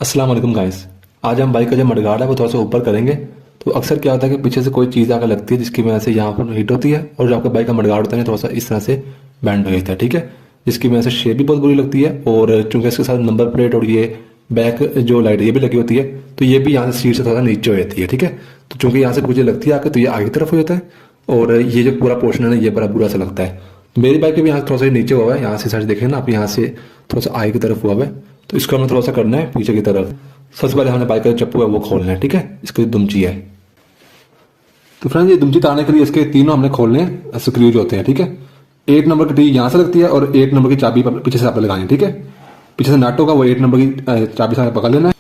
अस्सलाम वालेकुम गाइस। आज हम बाइक का जो मडगार्ड है वो थोड़ा सा ऊपर करेंगे। तो अक्सर क्या होता है कि पीछे से कोई चीज़ आकर लगती है जिसकी वजह से यहाँ पर हीट होती है और जो आपका बाइक का मडगार्ड होता है थोड़ा सा इस तरह से बैंड हो जाता है, ठीक है। जिसकी वजह से शेप भी बहुत बुरी लगती है और चूंकि इसके साथ नंबर प्लेट और ये बैक जो लाइट ये भी लगी होती है तो ये भी यहाँ से सीट से थोड़ा नीचे हो जाती है, ठीक है। तो चूंकि यहाँ से मुझे लगती है आकर तो ये आगे की तरफ हो जाता है और ये जो पूरा पोर्शन है ना ये बड़ा बुरा सा लगता है। तो मेरी बाइक भी यहाँ थोड़ा सा नीचे हुआ है, यहाँ से साइड देखें ना आप, यहाँ से थोड़ा सा आगे की तरफ हुआ है। तो इसको हमें थोड़ा सा करना है पीछे की तरफ। सबसे पहले हमने बाइक का चप्पू है वो खोलना है, ठीक है। इसकी दुमची है। तो फ्रेंड्स ये दुमची तारने के लिए इसके तीनों हमने खोलने हैं, स्क्रू जो होते हैं, ठीक है। 8 नंबर की टी यहाँ से लगती है और 8 नंबर की चाबी पीछे से आप लगानी है, ठीक है। पीछे से नट होगा वो 8 नंबर की चाबी से पकड़ लेना है,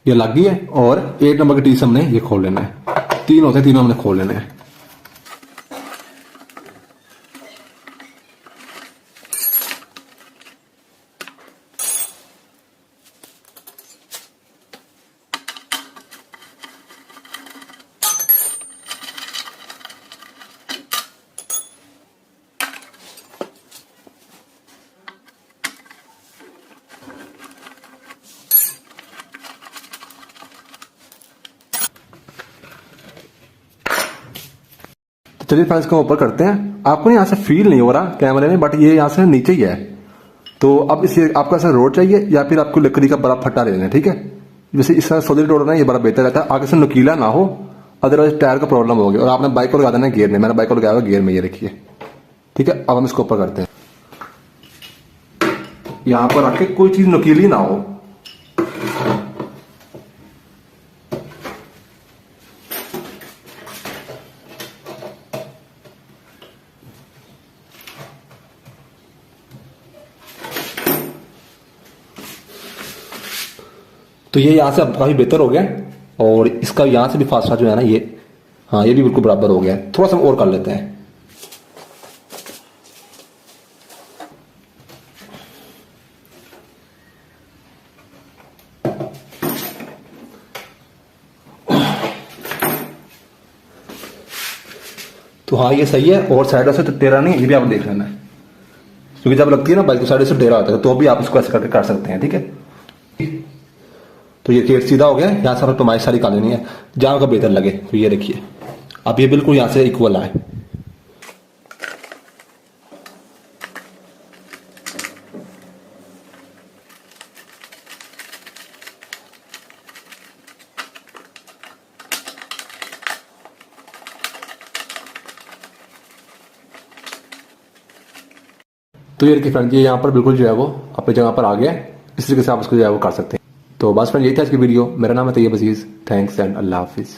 ये लग गई है। और 8 नंबर की टी से हमने ये खोल लेना है। 3 होते हैं, तीनों हमने खोल लेने हैं। चलिए फ्रेंड्स को ऊपर करते हैं। आपको यहाँ से फील नहीं हो रहा कैमरे में, बट ये यहाँ से नीचे ही है। तो अब इसे आपको ऐसा रोड चाहिए या फिर आपको लकड़ी का बड़ा फट्टा लेना है, ठीक है। जैसे इस तरह सॉलिड रोड ना ये बड़ा बेहतर रहता है, आगे से नुकीला ना हो, अदरवाइज टायर का प्रॉब्लम होगी। और आपने बाइक को लगा देना गियर में, मैंने बाइक को लगाया हुआ गियर में, ये रखिए, ठीक है। अब हम इसको ऊपर करते हैं। यहाँ पर आके कोई चीज नुकीली ना हो। तो ये यहाँ से अब काफी बेहतर हो गया और इसका यहाँ से भी फासला जो है ना ये, हाँ ये भी बिल्कुल बराबर हो गया है। थोड़ा सा और कर लेते हैं। तो हाँ ये सही है और साइडों से तो टेढ़ा नहीं, ये भी आप देख लेना है, क्योंकि जब लगती है ना बाइक तो साइडों से टेढ़ा होता है, तो भी आप इसको ऐसे करके कर सकते हैं, ठीक है। तो ये गेट सीधा हो गया, यहाँ से हमें टमाई सारी कर लेनी है जहां का बेहतर लगे। तो ये देखिए अब ये बिल्कुल यहाँ से इक्वल आए। तो ये देखिए फ्रेंड, ये यहाँ पर बिल्कुल जो है वो अपनी जगह पर आ गया। इस तरीके से आप उसको जो है वो कर सकते हैं। तो बस फ्रेंड यही था आज की वीडियो। मेरा नाम है तैयब अजीज। थैंक्स एंड अल्लाह हाफिज।